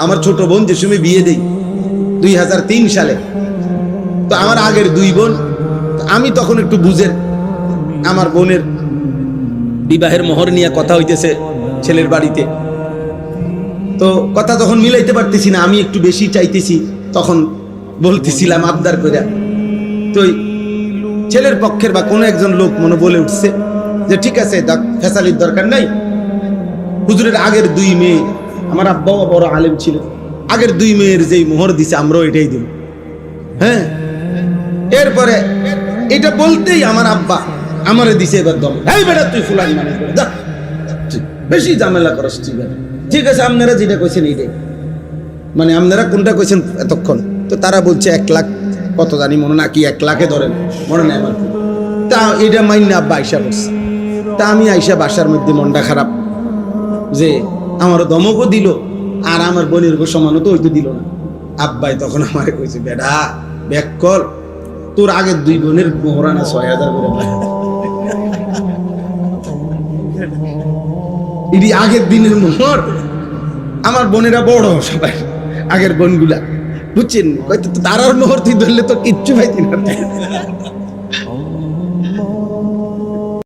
আমার ছোট বোন যে সময় বিয়ে দেই 2003 সালে, তো আমার আগের দুই বোন, আমি তখন একটু বুঝের, আমার বোনের বিবাহের মোহর নিয়ে কথা হইতেছে ছেলের বাড়িতে, তো কথা তখন মিলাইতে পারতেছি না, আমি একটু বেশি চাইতেছি, তখন বলতেছিলাম আবদার করে, তো ছেলের পক্ষের বা কোনো একজন লোক মনে বলে উঠছে যে ঠিক আছে, ফেসালির দরকার নাই, হুজুরের আগের দুই মেয়ে, আমার আব্বাও বড় আলেম ছিল, আগের দুই মেয়ের যেই মোহর দিছে আমরাও এটাই দিব। হ্যাঁ, এরপরে এটা বলতেই আমার আব্বা আমারে দিছে এবার দম, এই বেটা তুই ফুলানি মানে করে যা, বেশি ঝামেলা করস, ঠিক আছে আপনারা যেটা কইছেন এইটাই, মানে আপনারা কোনটা কইছেন এতক্ষণ, তো তারা বলছে 1 লাখ কত জানি মনে না কি 1 লাখে ধরেন মনে নাই আমার, তা এটা মাইন্না আব্বা আইসা বলছে, তা আমি আইসা বাসার মধ্যে মনটা খারাপ যে আমার দমকও দিল আর আমার বোনের সমানও তো হইতে দিল না। আব্বাই তখন আমারে কইছে, বেটা ব্যাক কর, তোর আগের দুই বোনের মোহরানা 6000 করে পায়, এটি আগের দিনের মোহর, আমার বোনেরা বড় সবাই আগের বোনগুলা, বুঝছেন, তারার মোহর তুই ধরলে তো কিচ্ছু পাইতি না।